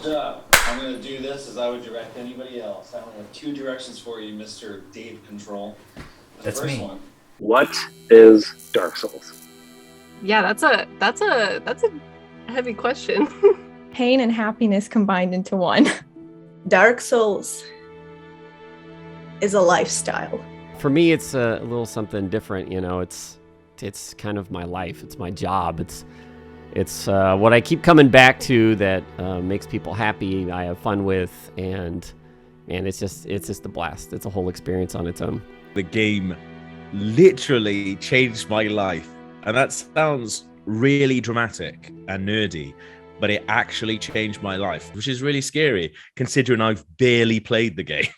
I'm going to do this as I would direct anybody else. I only have two directions for you, Mr. DaveControl. That's me. One. What is Dark Souls? Yeah, that's a heavy question. Pain and happiness combined into one. Dark Souls is a lifestyle. For me, it's a little something different. You know, it's kind of my life. It's my job. It's what I keep coming back to that makes people happy. I have fun with, and it's just a blast. It's a whole experience on its own. The game literally changed my life, and that sounds really dramatic and nerdy, but it actually changed my life, which is really scary considering I've barely played the game.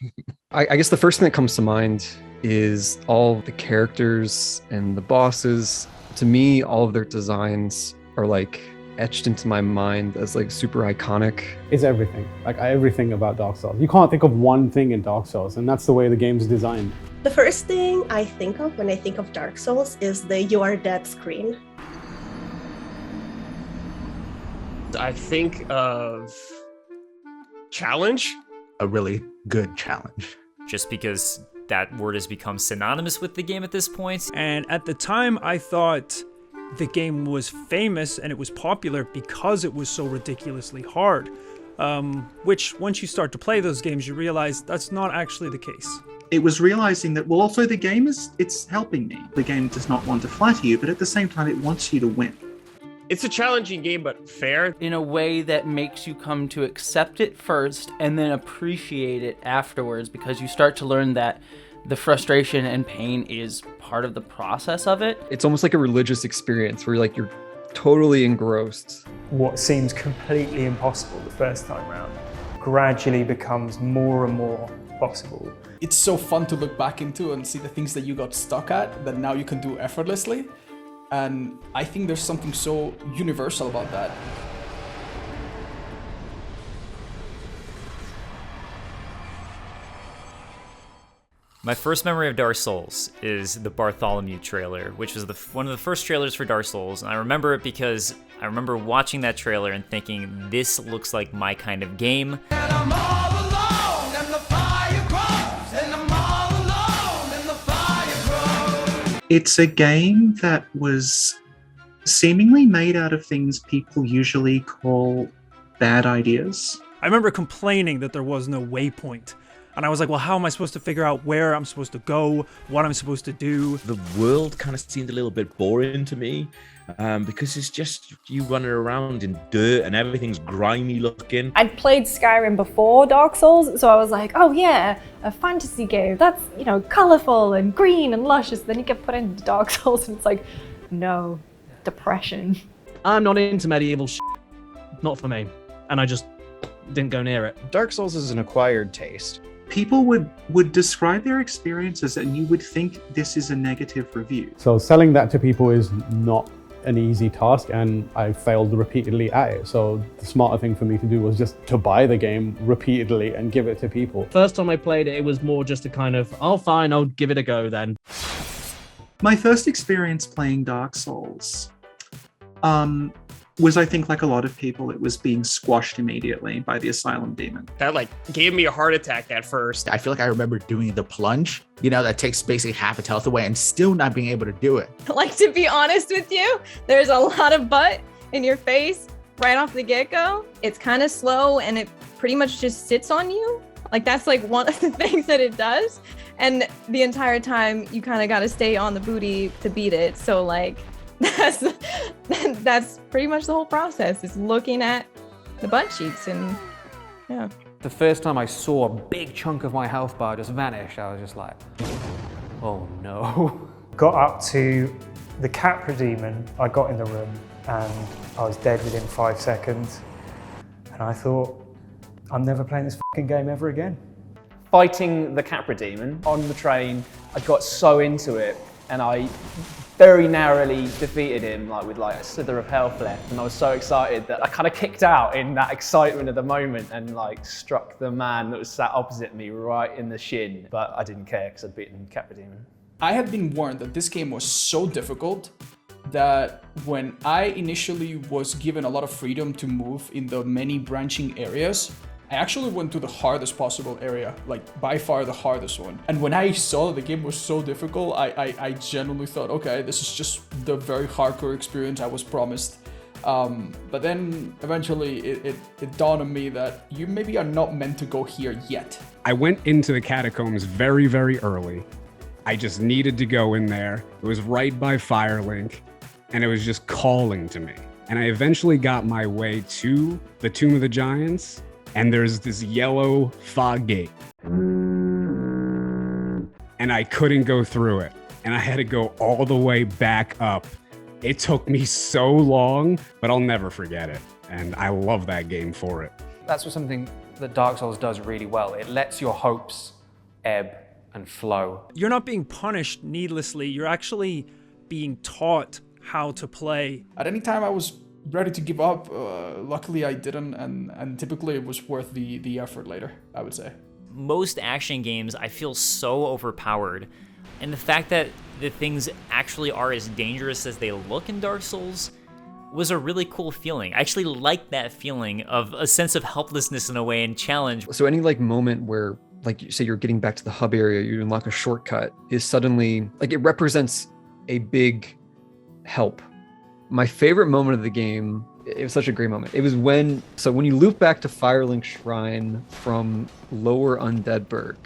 I guess the first thing that comes to mind is all the characters and the bosses. To me, all of their designs are like etched into my mind as like super iconic. It's everything, like everything about Dark Souls. You can't think of one thing in Dark Souls, and that's the way the game's designed. The first thing I think of when I think of Dark Souls is the "You are dead" screen. I think of challenge. A really good challenge. Just because that word has become synonymous with the game at this point. And at the time, I thought the game was famous and it was popular because it was so ridiculously hard. Which, once you start to play those games, you realize that's not actually the case. It was realizing that, well, also the game it's helping me. The game does not want to flatter you, but at the same time, it wants you to win. It's a challenging game, but fair. In a way that makes you come to accept it first and then appreciate it afterwards, because you start to learn that the frustration and pain is part of the process of it. It's almost like a religious experience where you're totally engrossed. What seems completely impossible the first time round gradually becomes more and more possible. It's so fun to look back into and see the things that you got stuck at that now you can do effortlessly. And I think there's something so universal about that. My first memory of Dark Souls is the Bartholomew trailer, which was one of the first trailers for Dark Souls. And I remember it because I remember watching that trailer and thinking, this looks like my kind of game. It's a game that was seemingly made out of things people usually call bad ideas. I remember complaining that there was no waypoint. And I was like, well, how am I supposed to figure out where I'm supposed to go, what I'm supposed to do? The world kind of seemed a little bit boring to me because it's just you running around in dirt and everything's grimy looking. I'd played Skyrim before Dark Souls, so I was like, oh yeah, a fantasy game. That's, colorful and green and luscious. Then you get put into Dark Souls and it's like, no, depression. I'm not into medieval shit. Not for me. And I just didn't go near it. Dark Souls is an acquired taste. People would describe their experiences and you would think this is a negative review. So selling that to people is not an easy task, and I failed repeatedly at it. So the smarter thing for me to do was just to buy the game repeatedly and give it to people. First time I played it, it was more just a kind of, oh fine, I'll give it a go then. My first experience playing Dark Souls was, I think, like a lot of people, it was being squashed immediately by the Asylum Demon. That gave me a heart attack at first. I feel like I remember doing the plunge, that takes basically half its health away and still not being able to do it. Like, to be honest with you, there's a lot of butt in your face right off the get-go. It's kind of slow and it pretty much just sits on you. Like, that's one of the things that it does. And the entire time you kind of got to stay on the booty to beat it. So that's pretty much the whole process, is looking at the butt cheeks. And yeah, the first time I saw a big chunk of my health bar just vanish, I was just like, oh no. Got up to the Capra Demon, I got in the room and I was dead within 5 seconds. And I thought, I'm never playing this fucking game ever again. Fighting the Capra Demon on the train, I got so into it and I very narrowly defeated him with a slither of health left, and I was so excited that I kind of kicked out in that excitement of the moment and struck the man that was sat opposite me right in the shin, but I didn't care because I'd beaten Capra Demon. I had been warned that this game was so difficult that when I initially was given a lot of freedom to move in the many branching areas, I actually went to the hardest possible area, like by far the hardest one. And when I saw the game was so difficult, I genuinely thought, okay, this is just the very hardcore experience I was promised. But then eventually it dawned on me that you maybe are not meant to go here yet. I went into the catacombs very, very early. I just needed to go in there. It was right by Firelink, and it was just calling to me. And I eventually got my way to the Tomb of the Giants, and there's this yellow fog gate. And I couldn't go through it, and I had to go all the way back up. It took me so long, but I'll never forget it. And I love that game for it. That's what something that Dark Souls does really well. It lets your hopes ebb and flow. You're not being punished needlessly. You're actually being taught how to play. At any time I was ready to give up, luckily I didn't, and typically it was worth the effort later, I would say. Most action games I feel so overpowered, and the fact that the things actually are as dangerous as they look in Dark Souls was a really cool feeling. I actually liked that feeling of a sense of helplessness in a way and challenge. So any like moment where, like you say, you're getting back to the hub area, you unlock a shortcut, is suddenly like it represents a big help. My favorite moment of the game, it was such a great moment. It was when you loop back to Firelink Shrine from Lower Undeadburg.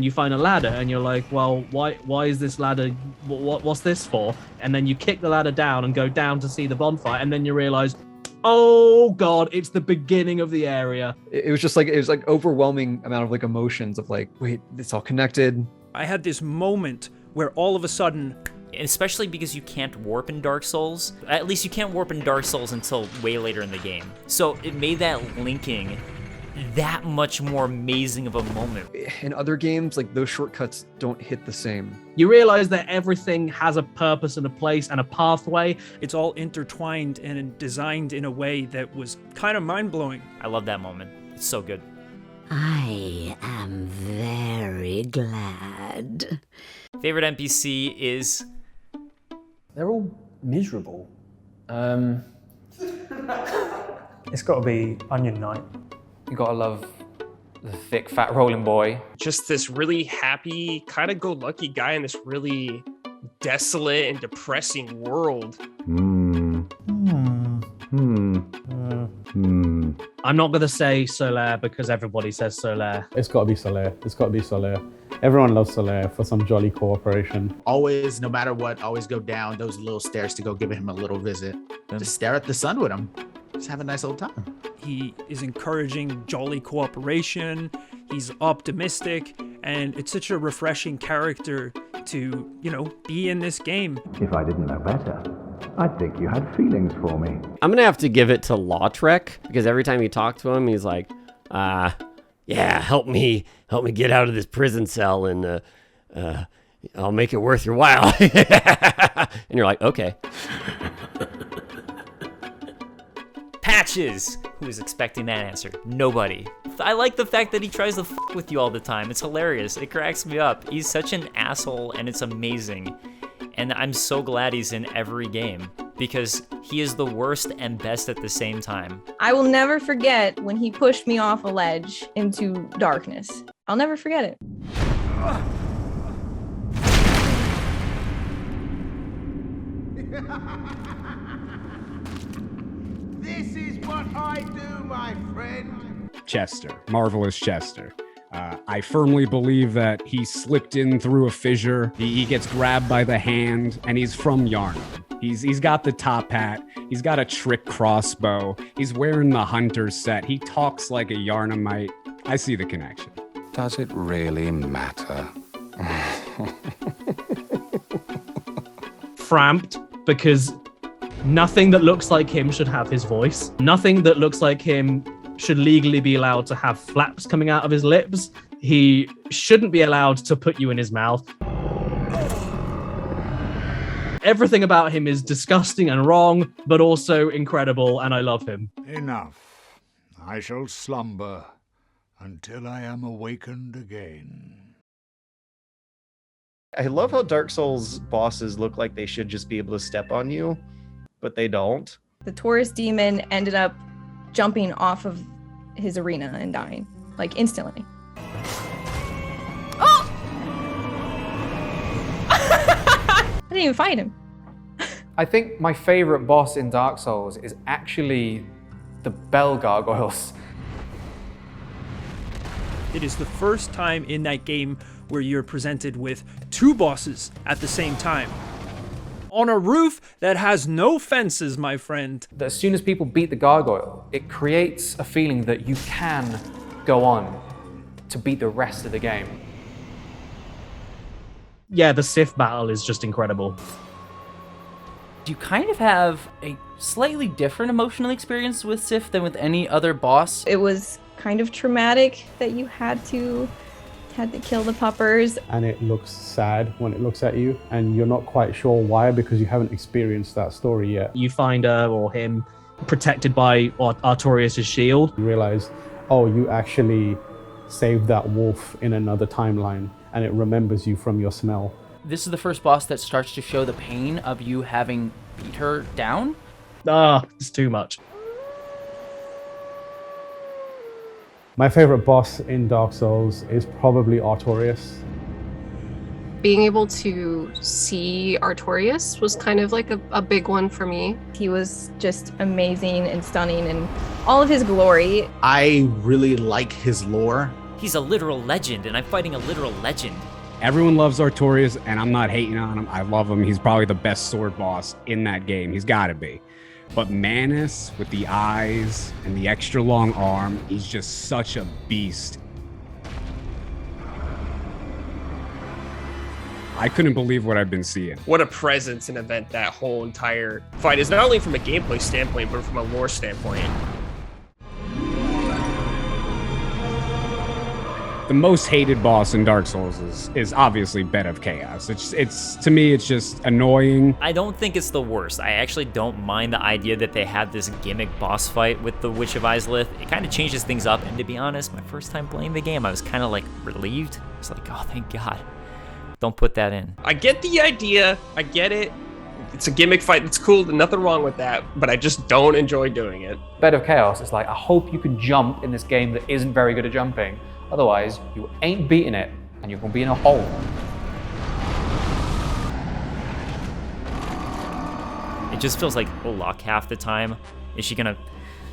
You find a ladder and you're like, well, why is this ladder, what's this for? And then you kick the ladder down and go down to see the bonfire, and then you realize, oh god, it's the beginning of the area. It was just like, it was like overwhelming amount of like emotions of like, wait, it's all connected. I had this moment where all of a sudden, especially because you can't warp in Dark Souls. At least you can't warp in Dark Souls until way later in the game. So it made that linking that much more amazing of a moment. In other games, like those shortcuts don't hit the same. You realize that everything has a purpose and a place and a pathway. It's all intertwined and designed in a way that was kind of mind-blowing. I love that moment. It's so good. I am very glad. Favorite NPC is... They're all miserable. It's got to be Onion Knight. You gotta love the thick, fat rolling boy. Just this really happy, kind of go-lucky guy in this really desolate and depressing world. I'm not gonna say Solaire because everybody says Solaire. It's got to be Solaire. It's got to be Solaire. Everyone loves Solaire for some jolly cooperation. Always, no matter what, always go down those little stairs to go give him a little visit. Just stare at the sun with him. Just have a nice old time. He is encouraging jolly cooperation. He's optimistic, and it's such a refreshing character to, be in this game. If I didn't know better, I'd think you had feelings for me. I'm gonna have to give it to Lautrec, because every time you talk to him, he's like, yeah, help me get out of this prison cell, and I'll make it worth your while. And you're like, okay. Patches! Who was expecting that answer? Nobody. I like the fact that he tries to f with you all the time. It's hilarious. It cracks me up. He's such an asshole, and it's amazing. And I'm so glad he's in every game, because he is the worst and best at the same time. I will never forget when he pushed me off a ledge into darkness. I'll never forget it. This is what I do, my friend. Chester, Marvelous Chester. I firmly believe that he slipped in through a fissure. He gets grabbed by the hand, and he's from Yharnam. He's got the top hat. He's got a trick crossbow. He's wearing the hunter's set. He talks like a Yharnamite. I see the connection. Does it really matter? Framped, because nothing that looks like him should have his voice. Nothing that looks like him should legally be allowed to have flaps coming out of his lips. He shouldn't be allowed to put you in his mouth. Everything about him is disgusting and wrong, but also incredible, and I love him. Enough. I shall slumber until I am awakened again. I love how Dark Souls bosses look like they should just be able to step on you, but they don't. The Taurus demon ended up jumping off of his arena and dying, like instantly. Oh! I didn't even fight him. I think my favorite boss in Dark Souls is actually the Bell Gargoyles. It is the first time in that game where you're presented with two bosses at the same time. On a roof that has no fences, my friend. As soon as people beat the gargoyle, it creates a feeling that you can go on to beat the rest of the game. Yeah, the Sith battle is just incredible. You kind of have a slightly different emotional experience with Sif than with any other boss. It was kind of traumatic that you had to kill the puppers. And it looks sad when it looks at you, and you're not quite sure why because you haven't experienced that story yet. You find her or him protected by Artorias' shield. You realize, oh, you actually saved that wolf in another timeline, and it remembers you from your smell. This is the first boss that starts to show the pain of you having beat her down. It's too much. My favorite boss in Dark Souls is probably Artorias. Being able to see Artorias was kind of like a big one for me. He was just amazing and stunning in all of his glory. I really like his lore. He's a literal legend, and I'm fighting a literal legend. Everyone loves Artorias, and I'm not hating on him. I love him. He's probably the best sword boss in that game. He's got to be. But Manus, with the eyes and the extra long arm, he's just such a beast. I couldn't believe what I've been seeing. What a presence and event that whole entire fight is, not only from a gameplay standpoint, but from a lore standpoint. The most hated boss in Dark Souls is obviously Bed of Chaos. It's to me, it's just annoying. I don't think it's the worst. I actually don't mind the idea that they had this gimmick boss fight with the Witch of Izalith. It kind of changes things up, and to be honest, my first time playing the game, I was kind of like relieved. I was like, oh, thank God. Don't put that in. I get the idea. I get it. It's a gimmick fight. It's cool. Nothing wrong with that. But I just don't enjoy doing it. Bed of Chaos is like, I hope you can jump in this game that isn't very good at jumping. Otherwise, you ain't beating it, and you're gonna be in a hole. It just feels like a luck half the time. Is she gonna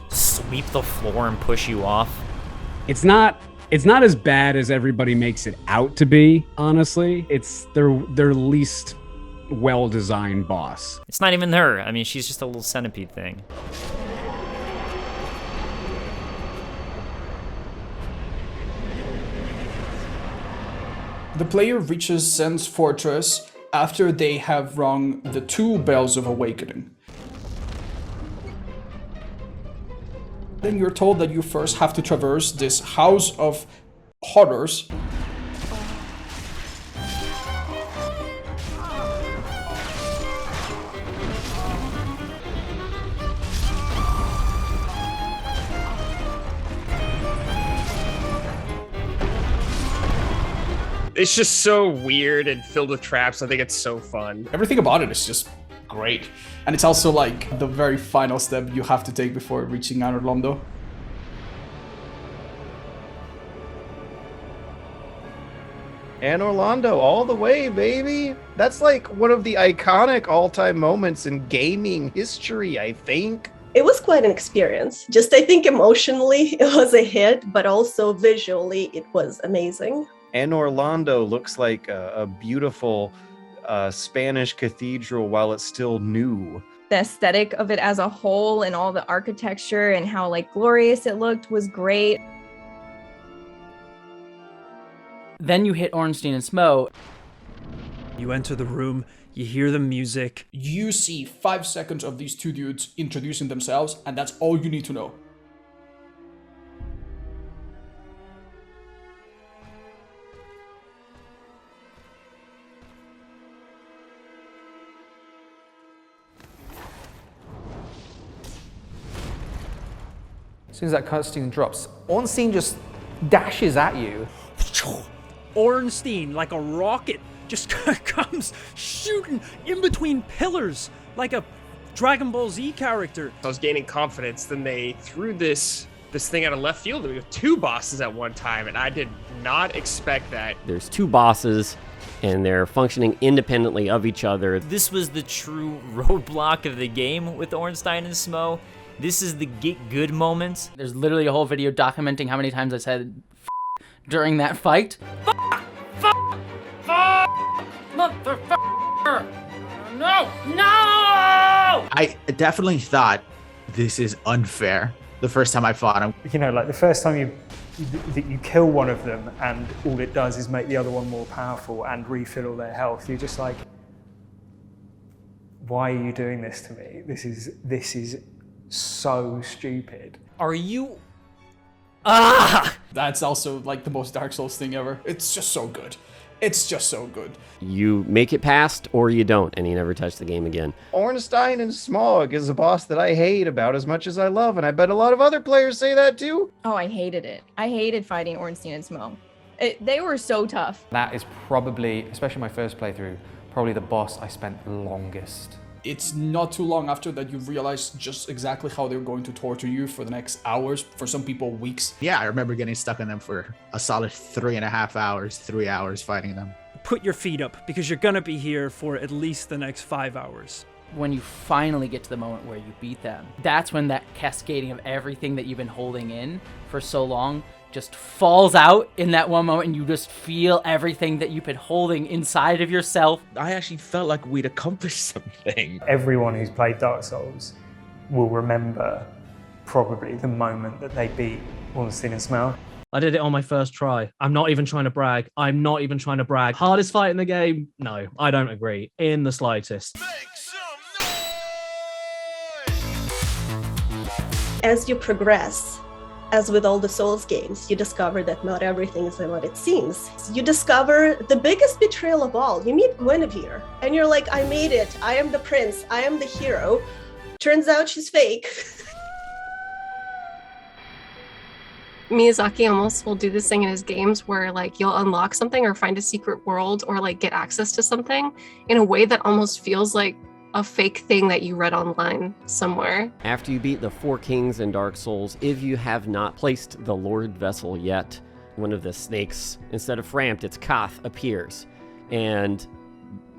sweep the floor and push you off? It's not as bad as everybody makes it out to be, honestly. It's their least well-designed boss. It's not even her. I mean, she's just a little centipede thing. The player reaches Zen's fortress after they have rung the 2 bells of awakening. Then you're told that you first have to traverse this house of horrors. It's just so weird and filled with traps. I think it's so fun. Everything about it is just great. And it's also like the very final step you have to take before reaching Anor Londo. Anor Londo all the way, baby. That's like one of the iconic all-time moments in gaming history, I think. It was quite an experience. Just, I think emotionally it was a hit, but also visually it was amazing. Anor Londo looks like a beautiful Spanish cathedral while it's still new. The aesthetic of it as a whole and all the architecture and how like glorious it looked was great. Then you hit Ornstein and Smough. You enter the room, you hear the music. You see 5 seconds of these 2 dudes introducing themselves, and that's all you need to know. As soon as that cutscene drops, Ornstein just dashes at you. Ornstein, like a rocket, just comes shooting in between pillars like a Dragon Ball Z character. I was gaining confidence. Then they threw this thing out of left field. We have 2 bosses at one time, and I did not expect that. There's 2 bosses, and they're functioning independently of each other. This was the true roadblock of the game with Ornstein and Smough. This is the get good moment. There's literally a whole video documenting how many times I said during that fight. Motherfucker! No! I definitely thought this is unfair the first time I fought him. You know, like the first time you kill one of them and all it does is make the other one more powerful and refill all their health, you're just like, why are you doing this to me? This is so stupid. Are you... That's also like the most Dark Souls thing ever. It's just so good. It's just so good. You make it past or you don't, and you never touch the game again. Ornstein and Smough is a boss that I hate about as much as I love, and I bet a lot of other players say that too. Oh, I hated it. I hated fighting Ornstein and Smough. They were so tough. That is probably, especially my first playthrough, probably the boss I spent longest. It's not too long after that you realize just exactly how they're going to torture you for the next hours, for some people weeks. Yeah, I remember getting stuck in them for a solid 3.5 hours, 3 hours fighting them. Put your feet up, because you're gonna be here for at least the next 5 hours. When you finally get to the moment where you beat them, that's when that cascading of everything that you've been holding in for so long just falls out in that one moment, and you just feel everything that you've been holding inside of yourself. I actually felt like we'd accomplished something. Everyone who's played Dark Souls will remember probably the moment that they beat Ornstein and Smough. I did it on my first try. I'm not even trying to brag. Hardest fight in the game? No, I don't agree in the slightest. As you progress, as with all the Souls games, you discover that not everything is what it seems. You discover the biggest betrayal of all. You meet Guinevere, and you're like, I made it. I am the prince. I am the hero. Turns out she's fake. Miyazaki almost will do this thing in his games where like you'll unlock something or find a secret world or like get access to something in a way that almost feels like a fake thing that you read online somewhere. After you beat the 4 kings in Dark Souls, if you have not placed the Lord Vessel yet, one of the snakes, instead of Frampt, it's Koth, appears. And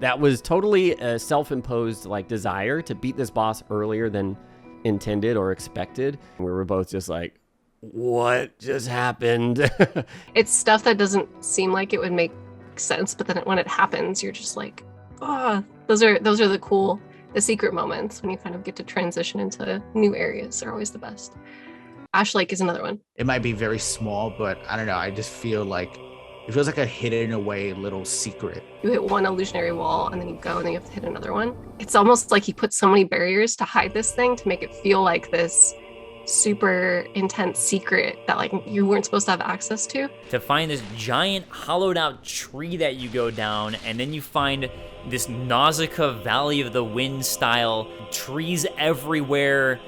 that was totally a self-imposed like desire to beat this boss earlier than intended or expected. We were both just like, what just happened? It's stuff that doesn't seem like it would make sense, but then when it happens, you're just like, oh, those are the secret moments when you kind of get to transition into new areas. They're always the best. Ash Lake is another one. It might be very small, but I don't know. I just feel like it feels like a hidden away little secret. You hit one illusionary wall and then you go and then you have to hit another one. It's almost like he put so many barriers to hide this thing to make it feel like this super intense secret that like you weren't supposed to have access to. To find this giant hollowed out tree that you go down, and then you find this Nausicaa Valley of the Wind style trees everywhere.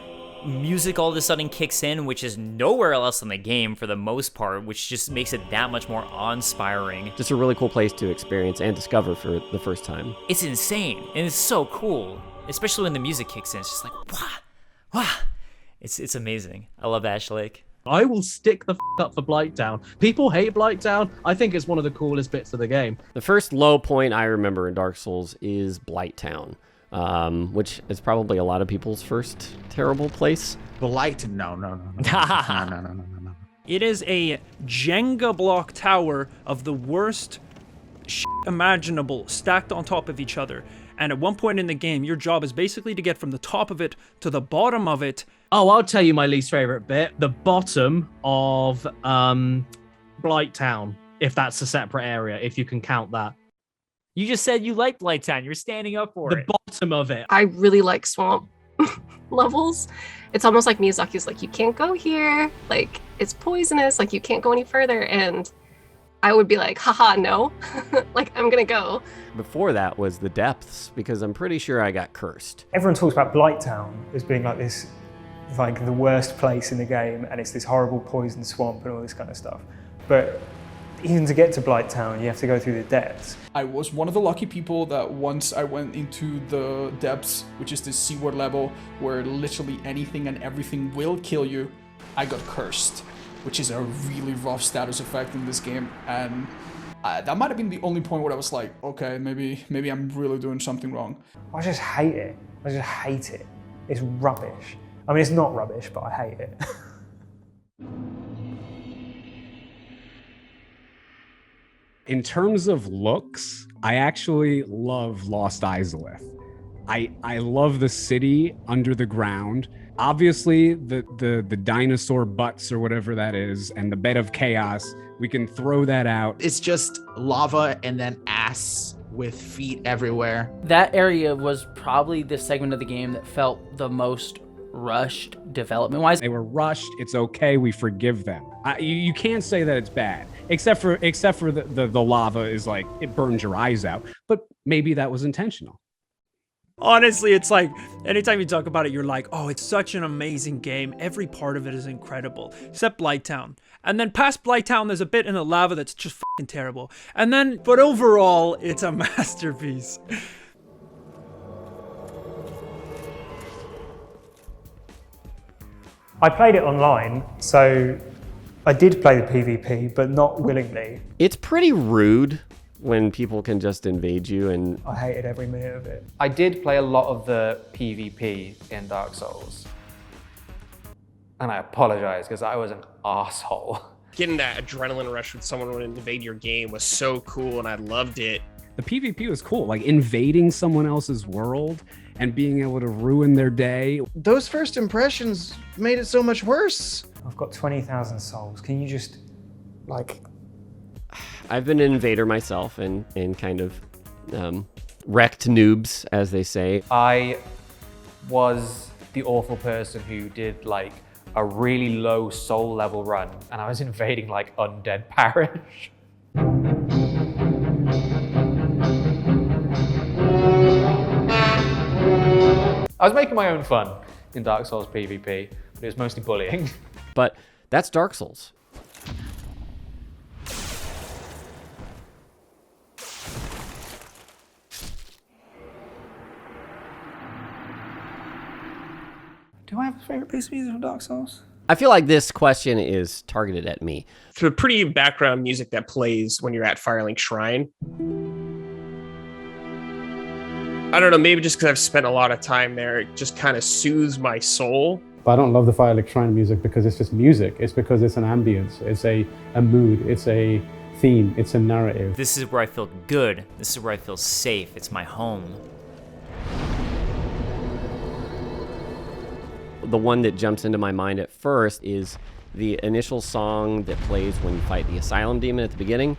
Music all of a sudden kicks in, which is nowhere else in the game for the most part, which just makes it that much more awe-inspiring. Just a really cool place to experience and discover for the first time. It's insane, and it's so cool, especially when the music kicks in. It's just like, wah. It's amazing. I love Ash Lake. I will stick the up for Blighttown. People hate Blighttown. I think it's one of the coolest bits of the game. The first low point I remember in Dark Souls is Blighttown, which is probably a lot of people's first terrible place. No. It is a Jenga block tower of the worst imaginable stacked on top of each other. And at one point in the game, your job is basically to get from the top of it to the bottom of it. Oh, I'll tell you my least favorite bit. The bottom of Blighttown, if that's a separate area, if you can count that. You just said you liked Blighttown. You're standing up for it. The bottom of it. I really like swamp levels. It's almost like Miyazaki's like, you can't go here. Like, it's poisonous. Like, you can't go any further. And I would be like, haha, no. Like, I'm gonna go. Before that was the depths, because I'm pretty sure I got cursed. Everyone talks about Blighttown as being like this, like the worst place in the game, and it's this horrible poison swamp and all this kind of stuff. But Even to get to Blighttown, you have to go through the depths. I was one of the lucky people that once I went into the depths, which is the seaward level, where literally anything and everything will kill you, I got cursed, which is a really rough status effect in this game. And that might have been the only point where I was like, okay, maybe I'm really doing something wrong. I just hate it. I just hate it. It's rubbish. I mean, it's not rubbish, but I hate it. In terms of looks, I actually love Lost Izalith. I love the city under the ground. Obviously, the dinosaur butts or whatever that is, and the bed of chaos, we can throw that out. It's just lava and then ass with feet everywhere. That area was probably the segment of the game that felt the most rushed development-wise. They were rushed. It's okay. We forgive them. You can't say that it's bad, except for the lava is like, it burns your eyes out. But maybe that was intentional. Honestly, it's like, anytime you talk about it, you're like, oh, it's such an amazing game. Every part of it is incredible, except Blighttown. And then past Blighttown, there's a bit in the lava that's just fucking terrible. And then, but overall, it's a masterpiece. I played it online, so I did play the PvP, but not willingly. It's pretty rude when people can just invade you, and I hated every minute of it. I did play a lot of the PvP in Dark Souls. And I apologize because I was an asshole. Getting that adrenaline rush when someone would invade your game was so cool, and I loved it. The PvP was cool, like invading someone else's world and being able to ruin their day. Those first impressions made it so much worse. I've got 20,000 souls. Can you just, like... I've been an invader myself and kind of wrecked noobs, as they say. I was the awful person who did like a really low soul level run, and I was invading like Undead Parish. I was making my own fun in Dark Souls PvP, but it was mostly bullying. But that's Dark Souls. Do I have a favorite piece of music from Dark Souls? I feel like this question is targeted at me. The pretty background music that plays when you're at Firelink Shrine. I don't know, maybe just because I've spent a lot of time there, it just kind of soothes my soul. But I don't love the Firelink Shrine music because it's just music. It's because it's an ambience. It's a mood. It's a theme. It's a narrative. This is where I feel good. This is where I feel safe. It's my home. The one that jumps into my mind at first is the initial song that plays when you fight the Asylum Demon at the beginning.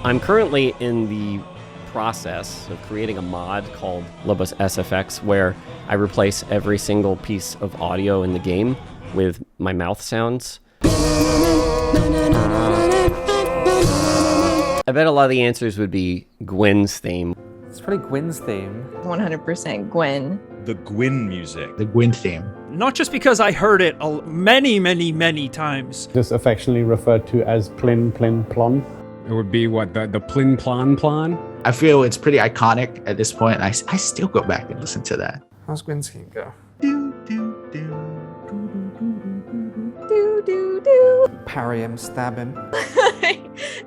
I'm currently in the process of creating a mod called LobosJR, where I replace every single piece of audio in the game with my mouth sounds. I bet a lot of the answers would be Gwen's theme. It's probably Gwen's theme. 100% Gwen. The Gwyn music. The Gwyn theme. Not just because I heard it many, many, many times. Just affectionately referred to as Plin Plin Plon. It would be what, the Plin Plon Plon? I feel it's pretty iconic at this point. I still go back and listen to that. How's Gwen's theme go? Parry him, stab him.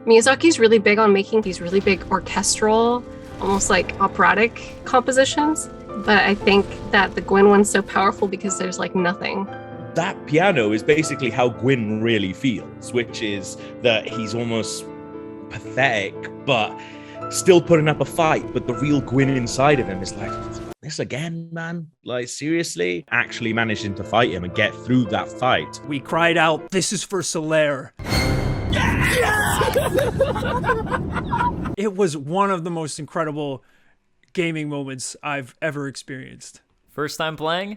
Miyazaki's really big on making these really big orchestral, almost like operatic compositions. But I think that the Gwyn one's so powerful because there's like nothing. That piano is basically how Gwyn really feels, which is that he's almost pathetic, but still putting up a fight. But the real Gwyn inside of him is like, this again, man? Like, seriously? Actually managing to fight him and get through that fight. We cried out, "This is for Sinclair." It was one of the most incredible gaming moments I've ever experienced. First time playing,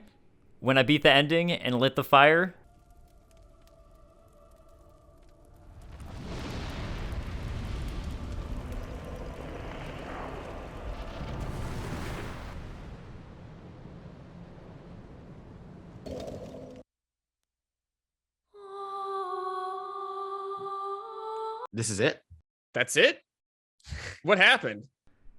when I beat the ending and lit the fire. This is it? That's it? What happened?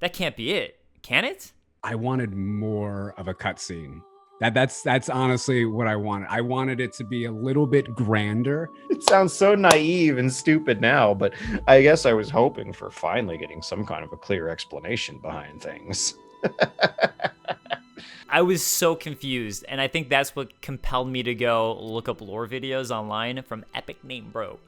That can't be it. Can it? I wanted more of a cutscene. That's honestly what I wanted. I wanted it to be a little bit grander. It sounds so naive and stupid now, but I guess I was hoping for finally getting some kind of a clear explanation behind things. I was so confused, and I think that's what compelled me to go look up lore videos online from Epic Name Bro.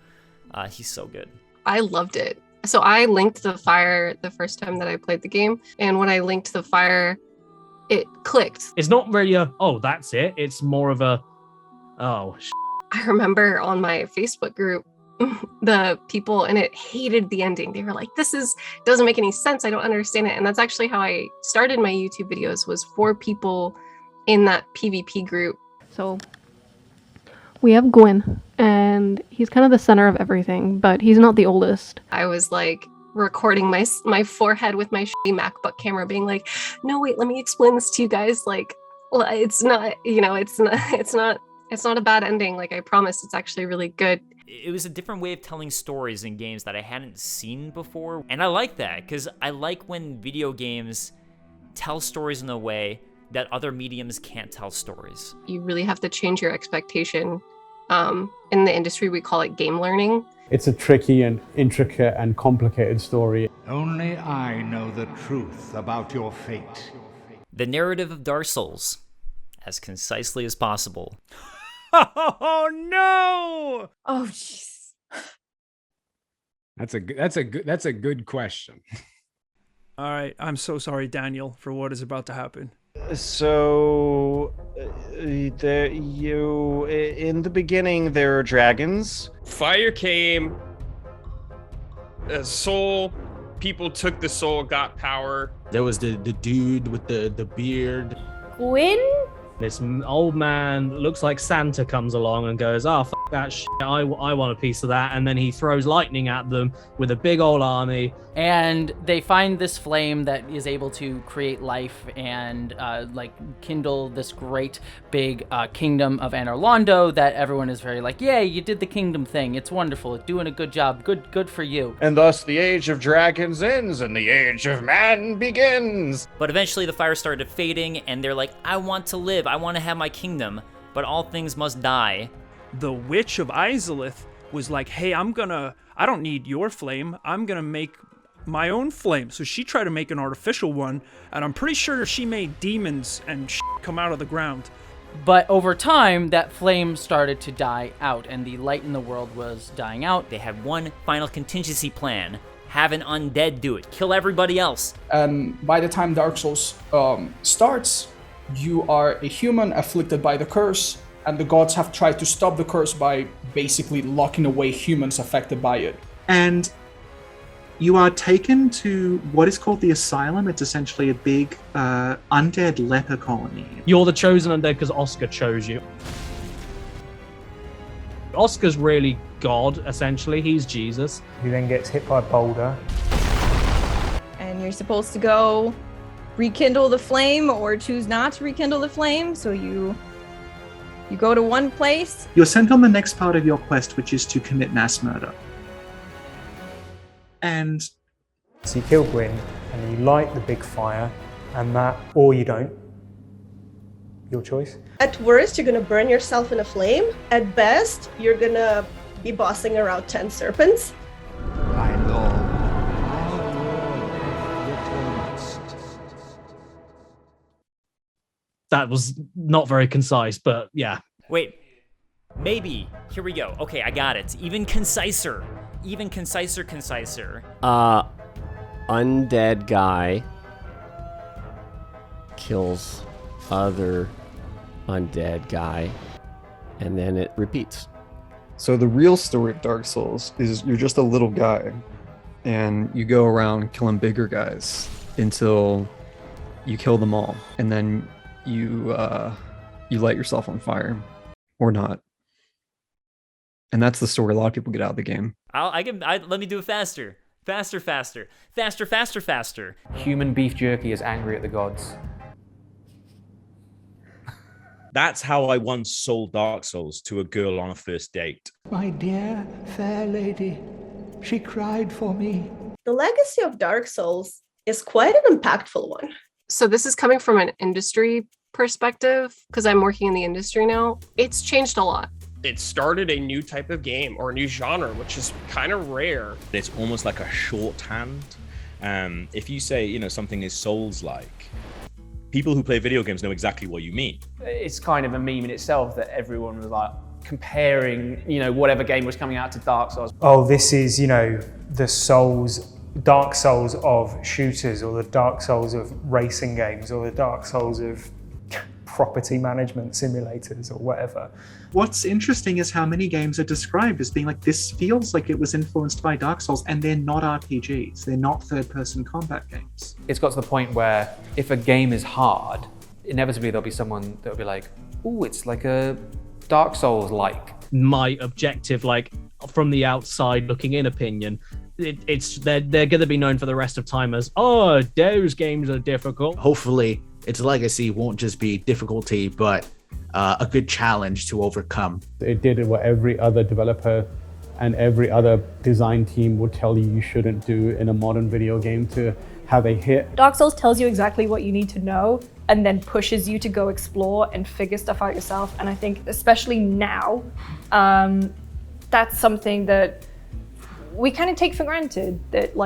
He's so good. I loved it. So I linked the fire the first time that I played the game, and when I linked the fire, it clicked. It's not really oh, that's it. It's more of a, I remember on my Facebook group, the people in it hated the ending. They were like, doesn't make any sense. I don't understand it. And that's actually how I started my YouTube videos, was for people in that PvP group. So we have Gwyn, and he's kind of the center of everything, but he's not the oldest. I was like recording my forehead with my shitty MacBook camera, being like, no, wait, let me explain this to you guys. Like, well, it's not, it's not a bad ending. Like, I promise, it's actually really good. It was a different way of telling stories in games that I hadn't seen before. And I like that, because I like when video games tell stories in a way that other mediums can't tell stories. You really have to change your expectation. In the industry, we call it game learning. It's a tricky and intricate and complicated story. Only I know the truth about your fate. The narrative of Dark Souls, as concisely as possible. Oh no! Oh jeez. That's a good question. All right, I'm so sorry, Daniel, for what is about to happen. So, in the beginning, there are dragons. Fire came. A soul. People took the soul, got power. There was the dude with the beard. Gwyn? This old man looks like Santa comes along and goes, oh, f that shit, I want a piece of that. And then he throws lightning at them with a big old army. And they find this flame that is able to create life and kindle this great big kingdom of Anor Londo that everyone is very like, yeah, you did the kingdom thing. It's wonderful. It's doing a good job. Good for you. And thus the age of dragons ends and the age of man begins. But eventually the fire started fading, and they're like, I want to live. I want to have my kingdom, but all things must die. The Witch of Izalith was like, hey, I don't need your flame. I'm gonna make my own flame. So she tried to make an artificial one, and I'm pretty sure she made demons and come out of the ground. But over time, that flame started to die out, and the light in the world was dying out. They had one final contingency plan. Have an undead do it. Kill everybody else. And by the time Dark Souls starts, you are a human afflicted by the curse, and the gods have tried to stop the curse by basically locking away humans affected by it. And you are taken to what is called the Asylum. It's essentially a big undead leper colony. You're the chosen undead because Oscar chose you. Oscar's really God, essentially. He's Jesus. He then gets hit by a boulder. And you're supposed to go rekindle the flame or choose not to rekindle the flame. So you go to one place. You're sent on the next part of your quest, which is to commit mass murder. And so you kill Gwyn, and you light the big fire, and that, or you don't. Your choice. At worst, you're gonna burn yourself in a flame. At best, you're gonna be bossing around 10 serpents. My lord, our lord returns. That was not very concise, but yeah. Wait, maybe. Here we go. Okay, I got it. Even conciser. Undead guy kills other undead guy, and then it repeats. So the real story of Dark Souls is you're just a little guy, and you go around killing bigger guys until you kill them all, and then you light yourself on fire, or not. And that's the story a lot of people get out of the game. Let me do it faster. Faster. Human beef jerky is angry at the gods. That's how I once sold Dark Souls to a girl on a first date. My dear fair lady, She cried for me. The legacy of Dark Souls is quite an impactful one. So this is coming from an industry perspective, because I'm working in the industry now. It's changed a lot. It started a new type of game or a new genre, which is kind of rare. It's almost like a shorthand. If you say, something is Souls-like, people who play video games know exactly what you mean. It's kind of a meme in itself that everyone was like comparing, whatever game was coming out to Dark Souls. Oh, this is, the Dark Souls of shooters, or the Dark Souls of racing games, or the Dark Souls of property management simulators, or whatever. What's interesting is how many games are described as being like, this feels like it was influenced by Dark Souls, and they're not RPGs. They're not third-person combat games. It's got to the point where if a game is hard, inevitably there'll be someone that'll be like, ooh, it's like a Dark Souls-like. My objective, from the outside looking in opinion, they're going to be known for the rest of time as, oh, those games are difficult. Hopefully, its legacy won't just be difficulty, but a good challenge to overcome. It did what every other developer and every other design team would tell you shouldn't do in a modern video game to have a hit. Dark Souls tells you exactly what you need to know and then pushes you to go explore and figure stuff out yourself. And I think especially now, that's something that we kind of take for granted, that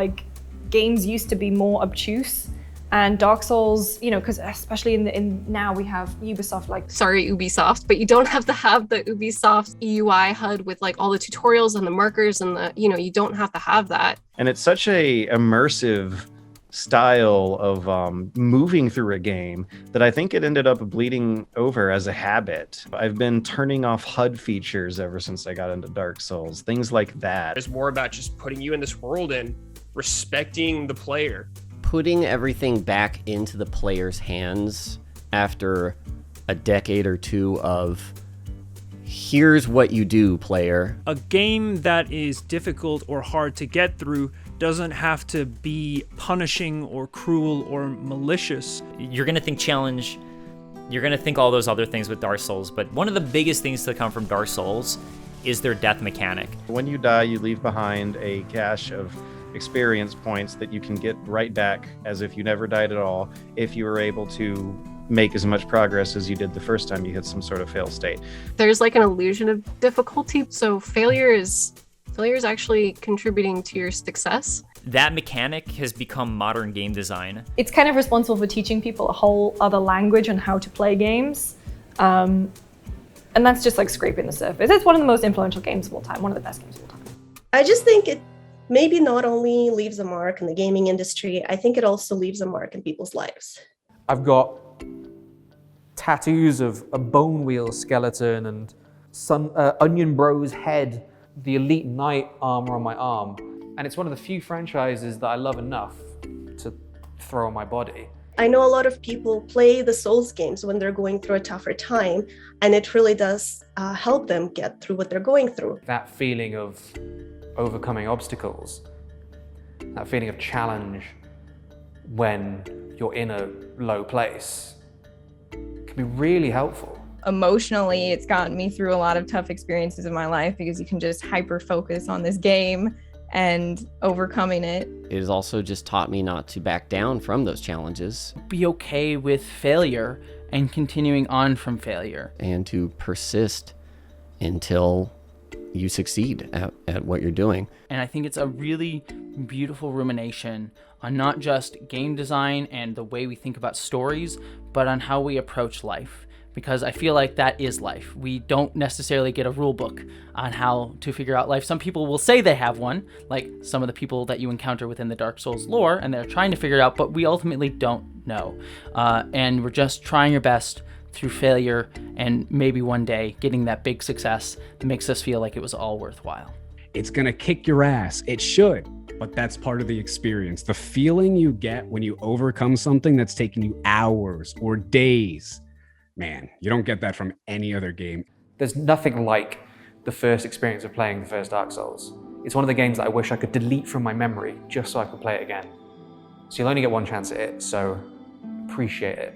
games used to be more obtuse. And Dark Souls, because especially in now we have Ubisoft, Sorry, Ubisoft, but you don't have to have the Ubisoft EUI HUD with all the tutorials and the markers and you don't have to have that. And it's such a immersive style of moving through a game that I think it ended up bleeding over as a habit. I've been turning off HUD features ever since I got into Dark Souls, things like that. It's more about just putting you in this world and respecting the player. Putting everything back into the player's hands after a decade or two of, here's what you do, player. A game that is difficult or hard to get through doesn't have to be punishing or cruel or malicious. You're going to think challenge, you're going to think all those other things with Dark Souls, but one of the biggest things to come from Dark Souls is their death mechanic. When you die, you leave behind a cache of experience points that you can get right back as if you never died at all, if you were able to make as much progress as you did the first time you hit some sort of fail state. There's an illusion of difficulty, so failure is actually contributing to your success. That mechanic has become modern game design. It's kind of responsible for teaching people a whole other language on how to play games. And that's just scraping the surface. It's one of the most influential games of all time, one of the best games of all time. I just think it maybe not only leaves a mark in the gaming industry, I think it also leaves a mark in people's lives. I've got tattoos of a bone wheel skeleton and Onion Bro's head, the Elite Knight armor on my arm. And it's one of the few franchises that I love enough to throw on my body. I know a lot of people play the Souls games when they're going through a tougher time, and it really does help them get through what they're going through. That feeling of overcoming obstacles, that feeling of challenge when you're in a low place can be really helpful. Emotionally, it's gotten me through a lot of tough experiences in my life because you can just hyper focus on this game and overcoming it. It has also just taught me not to back down from those challenges. Be okay with failure and continuing on from failure. And to persist until you succeed at what you're doing. And I think it's a really beautiful rumination on not just game design and the way we think about stories, but on how we approach life. Because I feel like that is life. We don't necessarily get a rule book on how to figure out life. Some people will say they have one, like some of the people that you encounter within the Dark Souls lore, and they're trying to figure it out, but we ultimately don't know. And we're just trying our best through failure and maybe one day getting that big success that makes us feel like it was all worthwhile. It's gonna kick your ass. It should, but that's part of the experience. The feeling you get when you overcome something that's taken you hours or days. Man, you don't get that from any other game. There's nothing like the first experience of playing the first Dark Souls. It's one of the games that I wish I could delete from my memory just so I could play it again. So you'll only get one chance at it, so appreciate it.